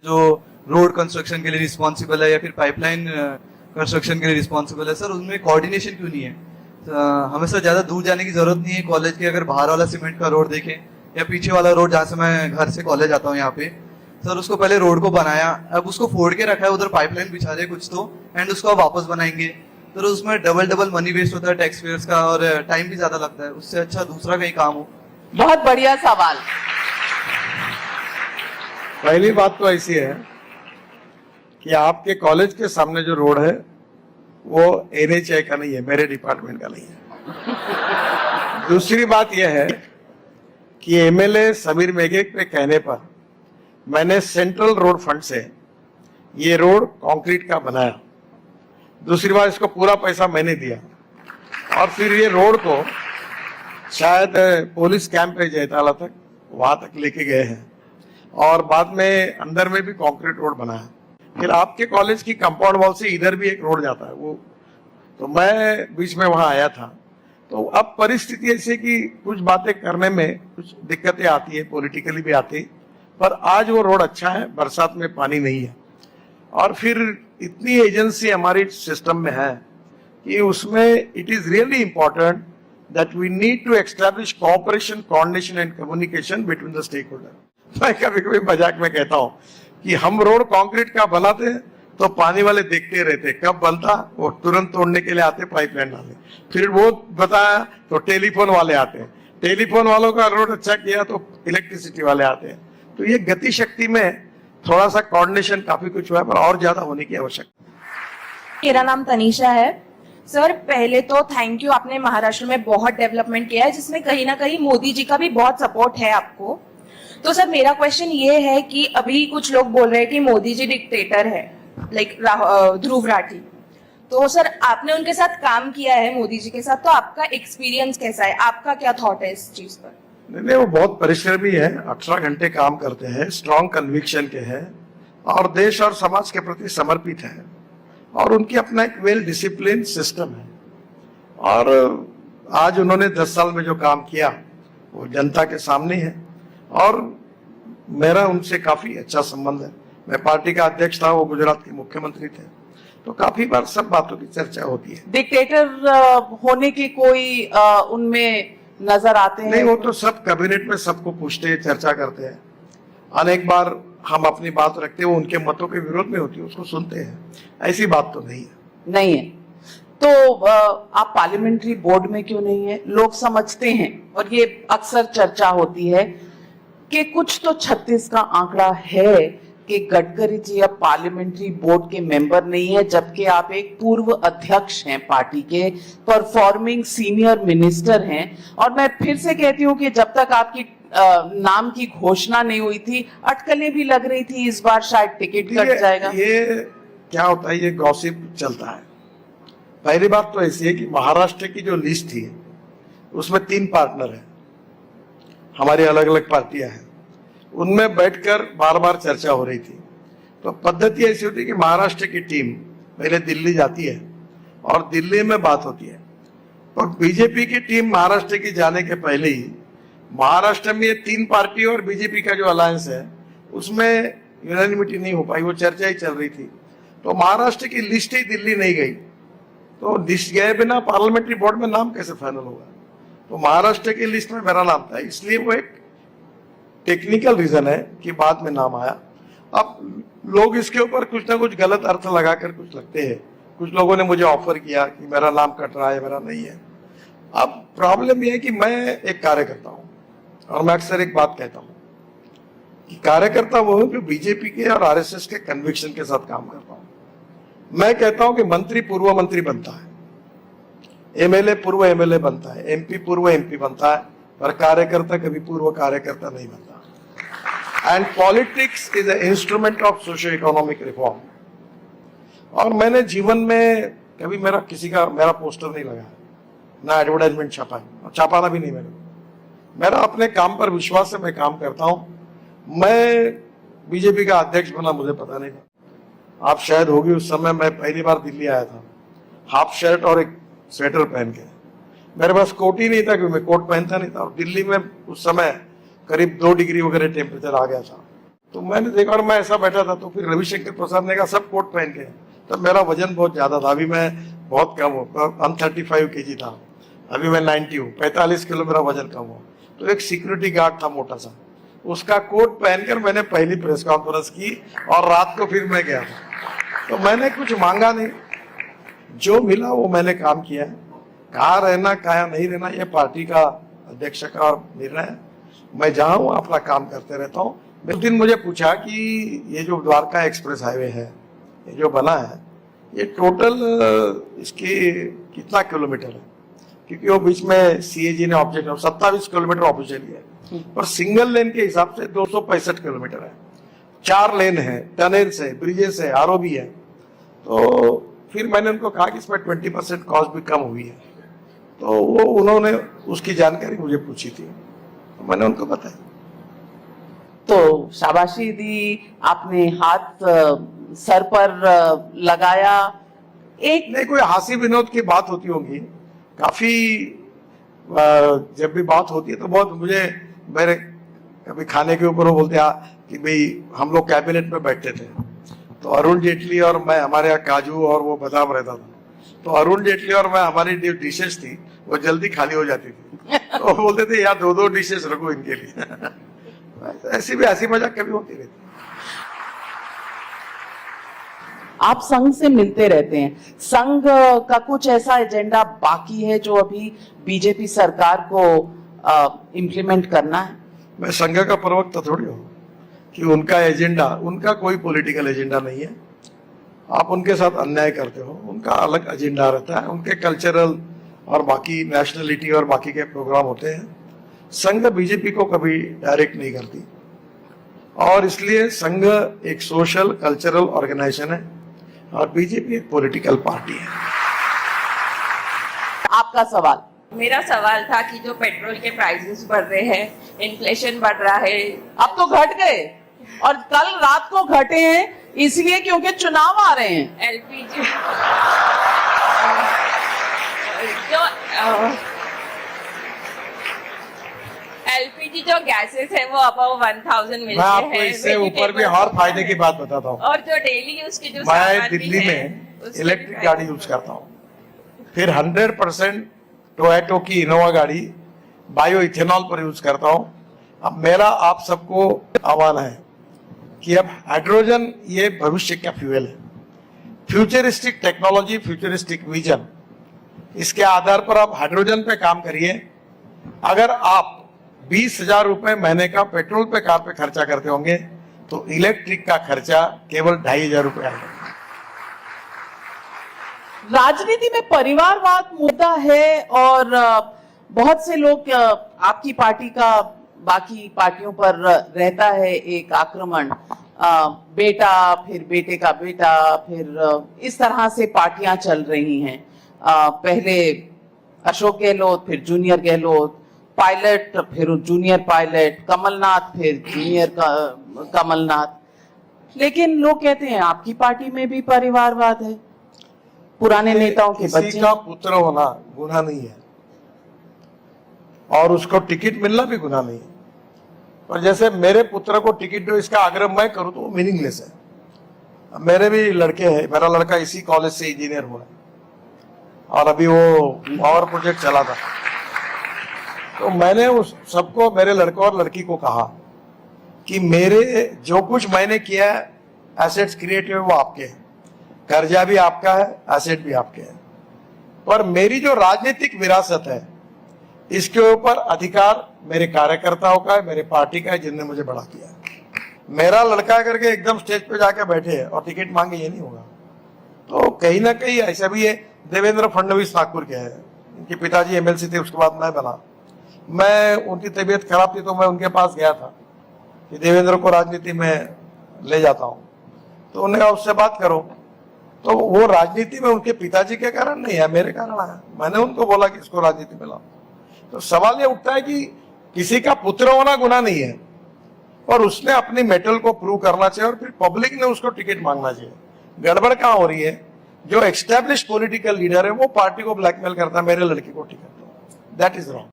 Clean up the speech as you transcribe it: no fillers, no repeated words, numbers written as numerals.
जो road construction के लिए रिस्पॉन्सिबल है या फिर पाइपलाइन कंस्ट्रक्शन के लिए रिस्पॉन्सिबल है, सर उनमें कोऑर्डिनेशन क्यों नहीं है? हमें सर ज्यादा दूर जाने की जरूरत नहीं है कॉलेज के, अगर बाहर वाला सीमेंट का रोड देखें या पीछे वाला रोड जहाँ से मैं घर से कॉलेज आता हूँ यहाँ पे, सर उसको पहले रोड को बनाया, अब उसको फोड़ के रखा है, उधर पाइपलाइन बिछा दे कुछ तो, एंड उसको अब वापस बनाएंगे, तो उसमें डबल मनी वेस्ट होता है टैक्स पेयर्स का और टाइम भी ज्यादा लगता है, उससे अच्छा दूसरा कहीं काम हो। बहुत बढ़िया सवाल। पहली बात तो ऐसी है कि आपके कॉलेज के सामने जो रोड है वो NHAI का नहीं है, मेरे डिपार्टमेंट का नहीं है। दूसरी बात यह है कि MLA समीर मेघे के कहने पर मैंने सेंट्रल रोड फंड से ये रोड कंक्रीट का बनाया। दूसरी बात, इसको पूरा पैसा मैंने दिया और फिर ये रोड को शायद पुलिस कैंप पे जयताला तक वहां तक लेके गए हैं और बाद में अंदर में भी कंक्रीट रोड बना है। फिर आपके कॉलेज की कंपाउंड वॉल से इधर भी एक रोड जाता है, वो तो मैं बीच में वहां आया था। तो अब परिस्थिति ऐसी कि कुछ बातें करने में कुछ दिक्कतें आती है, पॉलिटिकली भी आती, पर आज वो रोड अच्छा है, बरसात में पानी नहीं है। और फिर इतनी एजेंसी हमारी सिस्टम में है कि उसमें it is really important that we need to establish cooperation, coordination and communication between the stakeholder. मैं कभी कभी मजाक में कहता हूँ कि हम रोड कंक्रीट का बनाते तो पानी वाले देखते रहते, कब बनता वो तुरंत तोड़ने के लिए आते पाइपलाइन वाले, फिर वो बताया तो टेलीफोन वाले आते हैं, टेलीफोन वालों का रोड अच्छा किया तो इलेक्ट्रिसिटी वाले आते हैं। तो ये गति शक्ति में थोड़ा सा कोऑर्डिनेशन काफी कुछ हुआ है, पर और ज्यादा होने की आवश्यकता। मेरा नाम तनीषा है। सर पहले तो थैंक यू, आपने महाराष्ट्र में बहुत डेवलपमेंट किया है जिसमें कहीं ना कहीं मोदी जी का भी बहुत सपोर्ट है आपको। तो सर मेरा क्वेश्चन ये है कि अभी कुछ लोग बोल रहे हैं कि मोदी जी डिक्टेटर है, लाइक ध्रुव राठी। तो सर आपने उनके साथ काम किया है, मोदी जी के साथ, तो आपका एक्सपीरियंस कैसा है, आपका क्या थॉट है इस चीज पर? नहीं, वो बहुत परिश्रमी है, 18 घंटे काम करते हैं, स्ट्रॉन्ग कन्विक्शन के हैं और देश और समाज के प्रति समर्पित है और उनकी अपना एक वेल डिसिप्लिन सिस्टम है। और आज उन्होंने 10 साल में जो काम किया वो जनता के सामने है और मेरा उनसे काफी अच्छा संबंध है। मैं पार्टी का अध्यक्ष था, वो गुजरात के मुख्यमंत्री थे, तो काफी बार सब बातों की चर्चा होती है। डिक्टेटर होने की कोई उनमें नजर आते हैं? नहीं, वो तो सब कैबिनेट में सबको पूछते हैं, चर्चा करते हैं। अनेक बार हम अपनी बात रखते हैं, वो उनके मतों के विरोध में होती है, उसको सुनते हैं, ऐसी बात तो नहीं है। नहीं है तो आप पार्लियामेंट्री बोर्ड में क्यों नहीं है? लोग समझते हैं और ये अक्सर चर्चा होती है कि कुछ तो 36 का आंकड़ा है कि गडकरी जी अब पार्लियामेंट्री बोर्ड के मेंबर नहीं है, जबकि आप एक पूर्व अध्यक्ष हैं पार्टी के, परफॉर्मिंग सीनियर मिनिस्टर हैं। और मैं फिर से कहती हूँ कि जब तक आपकी नाम की घोषणा नहीं हुई थी, अटकलें भी लग रही थी इस बार शायद टिकट कट जाएगा। ये क्या होता है, ये गॉसिप चलता है। पहली बात तो ऐसी है कि महाराष्ट्र की जो लिस्ट थी उसमें 3 पार्टनर है, हमारी अलग अलग पार्टियां हैं, उनमें बैठकर बार बार चर्चा हो रही थी। तो पद्धति ऐसी होती है कि महाराष्ट्र की टीम पहले दिल्ली जाती है और दिल्ली में बात होती है, और बीजेपी की टीम महाराष्ट्र की जाने के पहले ही महाराष्ट्र में ये 3 पार्टी और बीजेपी का जो अलायंस है उसमें यूनानिमिटी नहीं हो पाई, वो चर्चा ही चल रही थी। तो महाराष्ट्र की लिस्ट ही दिल्ली नहीं गई, तो लिस्ट गए बिना पार्लियामेंट्री बोर्ड में नाम कैसे फाइनल होगा? तो महाराष्ट्र की लिस्ट में मेरा नाम था, इसलिए वो एक टेक्निकल रीजन है कि बाद में नाम आया। अब लोग इसके ऊपर कुछ ना कुछ गलत अर्थ लगाकर कुछ लगते हैं। कुछ लोगों ने मुझे ऑफर किया कि मेरा नाम कट रहा है, मेरा नहीं है। अब प्रॉब्लम यह है कि मैं एक कार्यकर्ता हूं और मैं अक्सर एक बात कहता हूं कि कार्यकर्ता वो हूं जो बीजेपी के और RSS के कन्विक्शन के साथ काम करता हूं। मैं कहता हूं कि मंत्री पूर्व मंत्री बनता है, MLA पूर्व MLA बनता है, MP पूर्व MP बनता है, पर कार्यकर्ता कभी पूर्व कार्यकर्ता नहीं बनता। And politics is an instrument of socio economic reform. और मैंने जीवन में कभी मेरा पोस्टर नहीं लगाया, ना एडवर्टाइजमेंट छापा है, और छापाना भी नहीं मेरा अपने काम पर विश्वास से मैं काम करता हूं। मैं बीजेपी का अध्यक्ष बना मुझे पता नहीं था, आप शायद होगी उस समय मैं पहली बार दिल्ली आया था, हाफ शर्ट और एक स्वेटर पहन के, मेरे पास कोट ही नहीं था क्योंकि मैं कोट पहनता नहीं था, और दिल्ली में उस समय करीब 2 डिग्री वगैरह टेम्परेचर आ गया था। तो मैंने देखा और मैं ऐसा बैठा था, तो फिर रविशंकर प्रसाद ने कहा सब कोट पहन के, तो मेरा वजन बहुत ज्यादा था, अभी मैं बहुत कम हूँ, 135 kg था, अभी मैं 90 हूँ, 45 किलो मेरा वजन कम हुआ। तो एक सिक्योरिटी गार्ड था मोटा सा, उसका कोट पहनकर मैंने पहली प्रेस कॉन्फ्रेंस की और रात को फिर मैं गया था। तो मैंने कुछ मांगा नहीं, जो मिला वो मैंने काम किया है। कहाँ रहना कहाँ नहीं रहना ये पार्टी का अध्यक्ष का निर्णय है। मैं जहाँ हूँ अपना काम करते रहता हूँ। एक दिन मुझे पूछा कि ये जो द्वारका एक्सप्रेस हाईवे है, ये जो बना है, ये टोटल इसकी कितना किलोमीटर है, क्योंकि वो बीच में सीएजी ने ऑब्जेक्ट 27 किलोमीटर ऑफिशियली है, और सिंगल लेन के हिसाब से 265 किलोमीटर है। 4 लेन है, टनल्स है, ब्रिजेस है, आरओबी है। तो फिर मैंने उनको कहा कि इसमें 20% कॉस्ट भी कम हुई है, तो वो उन्होंने उसकी जानकारी मुझे पूछी थी, तो मैंने उनको बताया। तो शाबाशी दी, आपने हाथ सर पर लगाया। एक नहीं, कोई हंसी विनोद की बात होती होगी, काफी जब भी बात होती है तो बहुत मुझे, मेरे कभी खाने के ऊपर वो बोलते हैं कि भाई हम लोग कैबिनेट में बैठते थे, तो अरुण जेटली और मैं, हमारे यहाँ काजू और वो बादाम रहता था, तो अरुण जेटली और मैं, हमारी जो डिशेस थी वो जल्दी खाली हो जाती थी, तो वो बोलते थे यार 2-2 डिशेस रखो इनके लिए। ऐसी भी हंसी मजाक कभी होती रहती। आप संघ से मिलते रहते हैं, संघ का कुछ ऐसा एजेंडा बाकी है जो अभी बीजेपी सरकार को इम्प्लीमेंट करना है? मैं संघ का प्रवक्ता थोड़ी हूँ कि उनका एजेंडा, उनका कोई पॉलिटिकल एजेंडा नहीं है। आप उनके साथ अन्याय करते हो, उनका अलग एजेंडा रहता है, उनके कल्चरल और बाकी नेशनलिटी और बाकी के प्रोग्राम होते हैं। संघ बीजेपी को कभी डायरेक्ट नहीं करती, और इसलिए संघ एक सोशल कल्चरल ऑर्गेनाइजेशन है और बीजेपी एक पॉलिटिकल पार्टी है। आपका सवाल? मेरा सवाल था कि जो पेट्रोल के प्राइसेस बढ़ रहे हैं, इन्फ्लेशन बढ़ रहा है, अब तो घट गए, और कल रात को घटे हैं इसलिए क्योंकि चुनाव आ रहे हैं। एलपीजी जो एलपीजी जो गैसेस है वो अबाव 1000 मिलते हैं। मैं आपको इससे ऊपर भी और फायदे की बात बताता हूँ। और जो डेली यूज की जो मैं दिल्ली में इलेक्ट्रिक गाड़ी यूज करता हूँ, फिर 100% टोयोटो की इनोवा गाड़ी बायो इथेनॉल पर यूज करता हूँ। अब मेरा आप सबको आह्वान है कि अब हाइड्रोजन ये भविष्य का फ्यूल है, फ्यूचरिस्टिक टेक्नोलॉजी, फ्यूचरिस्टिक विजन, इसके आधार पर आप हाइड्रोजन पे काम करिए। अगर आप 20,000 रुपए महीने का पेट्रोल पे कार पे खर्चा करते होंगे तो इलेक्ट्रिक का खर्चा केवल 2,500 रुपए आएगा। राजनीति में परिवारवाद मुद्दा है, और बहुत से लोग, आपकी पार्टी का बाकी पार्टियों पर रहता है एक आक्रमण, बेटा फिर बेटे का बेटा, फिर इस तरह से पार्टियां चल रही हैं। पहले अशोक गहलोत, फिर जूनियर गहलोत, पायलट फिर जूनियर पायलट, कमलनाथ फिर जूनियर कमलनाथ। लेकिन लोग कहते हैं आपकी पार्टी में भी परिवारवाद है, पुराने नेताओं के किसी बच्चे। का पुत्र होना गुनाह नहीं है और उसको टिकट मिलना भी गुनाह नहीं है, पर जैसे मेरे पुत्र को टिकट दो इसका आग्रह मैं करूं तो वो मीनिंगलेस है। मेरे भी लड़के हैं, मेरा लड़का इसी कॉलेज से इंजीनियर हुआ है और अभी वो पावर प्रोजेक्ट चला था, तो मैंने उस सबको, मेरे लड़के और लड़की को कहा कि मेरे जो कुछ मैंने किया है, एसेट्स क्रिएट हुए वो आपके हैं, कर्जा भी आपका है, एसेट भी आपके हैं, पर मेरी जो राजनीतिक विरासत है इसके ऊपर अधिकार मेरे कार्यकर्ताओं का है, मेरे पार्टी का है, जिनने मुझे बड़ा किया। मेरा लड़का करके एकदम स्टेज पे जाके बैठे और टिकट मांगे, ये नहीं होगा। तो कहीं ना कहीं ऐसा भी है। देवेंद्र फडणवीस नागपुर के हैं, उनके पिताजी एमएलसी थे, उसके बाद मैं बना। मैं, उनकी तबीयत खराब थी तो मैं उनके पास गया था कि देवेंद्र को राजनीति में ले जाता हूँ, तो उन्होंने कहा उससे बात करो। तो वो राजनीति में उनके पिताजी के कारण नहीं है, मेरे कारण आया। मैंने उनको बोला कि इसको राजनीति में लाओ। तो सवाल ये उठता है कि किसी का पुत्र होना गुनाह नहीं है, और उसने अपनी मेटल को प्रूव करना चाहिए, और फिर पब्लिक ने उसको टिकट मांगना चाहिए। गड़बड़ कहाँ हो रही है? जो एस्टैब्लिश पॉलिटिकल लीडर है वो पार्टी को ब्लैकमेल करता है, मेरे लड़के को टिकट दो, दैट इज रॉन्ग।